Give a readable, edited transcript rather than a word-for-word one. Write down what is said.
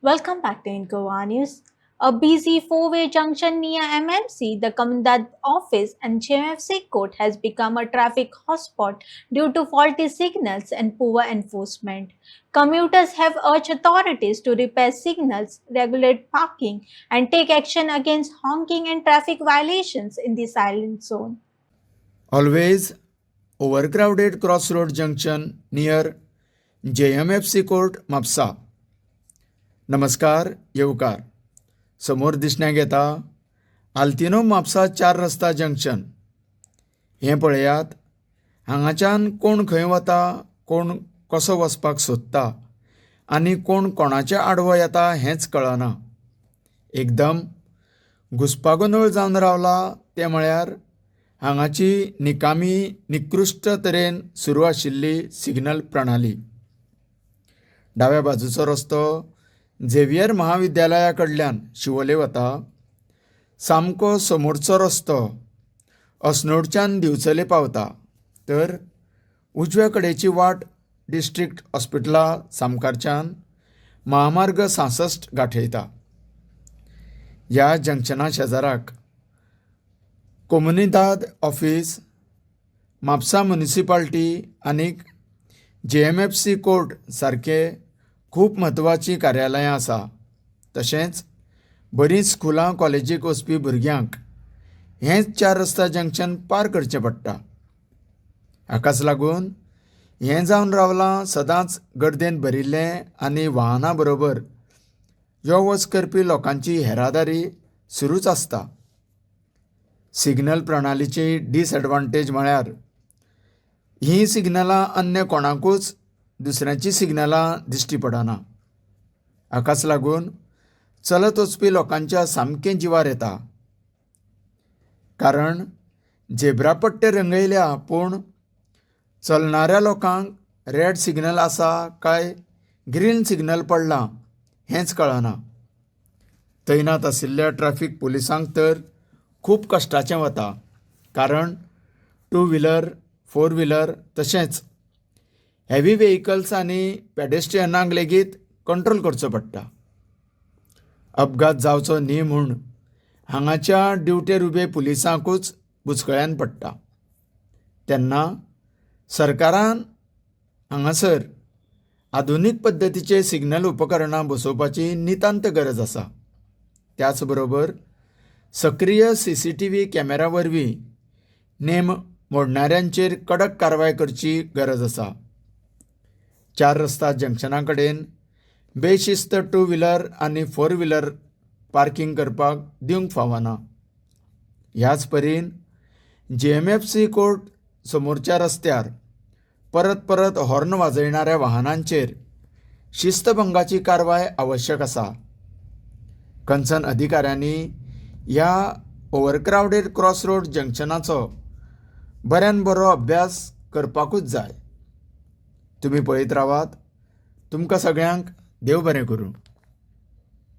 Welcome back to Incoa News. A busy four-way junction near MMC, the Commandant office, and JFC court has become a traffic hotspot due to faulty signals and poor enforcement. Commuters have urged authorities to repair signals, regulate parking, and take action against honking and traffic violations in the silent zone. Always overcrowded crossroad junction near JMFC court Mapusa. नमस्कार येवकार. समोर दिसण्याक येता आल्तिनो म्हापसा 4 रस्ता junction. हें पळयात. हांगाच्यान कोण खंय वता, कोण कसो वचपाक सोदता आनी कोण कोणाच्या आडवो येता हेंच कळना. एकदम घुसपागोंदळ जावन रावला तें म्हळ्यार हांगाची निकामी निकृश्ट तरेन सुरू आशिल्ली सिग्नल प्रणाली. दाव्या बाजूचो रस्तो झेवियर महाविद्यालया कडल्यान शिवोले वता. सामको समोरचो रस्तो अस्नोडच्यान दिवचले पावता, तर उजव्या कडेची वाट डिस्ट्रिक्ट हॉस्पिटला सामकारच्यान महामार्ग 66 गांठयता. ह्या जंक्शना शेजाराक कोमुनिदाद ऑफिस, म्हापसा म्युनिसिपालिटी आनीक JMFC कोर्ट सारके खूब म्हत्वाची कार्यालयां आसा. तशेंच बरींच स्कुलां कॉलेजीक वचपी भुरग्यांक हेंच 4 रस्ता जंक्शन पार करचें पडटा. हाकाच लागून हें जावन रावलां सदांच गर्देन भरिल्लें आनी वाहनां बरोबर यो वच करपी लोकांची येरादारी सुरूच आसता. सिग्नल प्रणालीची डिसएडवांटेज म्हळ्यार हीं सिग्नलां अन्य कोणाकूच दुसऱ्यांची सिग्नलां दिश्टी पडना. हाकाच लागून चलत वचपी लोकांच्या सामकें जिवार येता. कारण झेब्रा पट्टे रंगयल्या पूण चलणाऱ्या लोकांक रेड सिग्नल आसा काय ग्रीन सिग्नल पडलां हेंच कळना. तैनात आशिल्ल्या ट्रॅफिक पुलिसांक तर खूब कश्टाचें वता. कारण 2 व्हिलर, 4 व्हिलर तशेंच हेवी व्हेइकल्स आनी पेडेस्ट्रियनांक लेगीत कंट्रोल करचो पडटा. अपघात जावचो न्ही म्हूण हांगाच्या ड्युटेर उबे पुलिसांकूच बुचकळ्यान पडटा. तेन्ना सरकारान हांगासर आधुनीक पद्दतीचे सिग्नल उपकरणां बसोवपाची नितांत गरज आसा. त्याच बरोबर सक्रीय CCTV कॅमेरा वरवीं नेम मोडणाऱ्यांचेर कडक कारवाय करची गरज आसा. 4 रस्ता जंक्शना कडेन बेशिस्त 2 व्हिलर आनी 4 व्हिलर पार्किंग करपाक दिवंक फावना. ह्याच परीन JMFC कोर्ट समोरच्या रस्त्यार परत परत हॉर्न वाजयणाऱ्या वाहनांचेर शिस्तभंगाची कारवाय आवश्यक आसा. कन्सर्न अधिकाऱ्यांनी ह्या ओव्हरक्रावडेड क्रॉसरोड जंक्शनाचो बऱ्यान बरो अभ्यास करपाकूच जाय. तुमी पळयत रावात. तुमकां सगळ्यांक देव बरें करूं.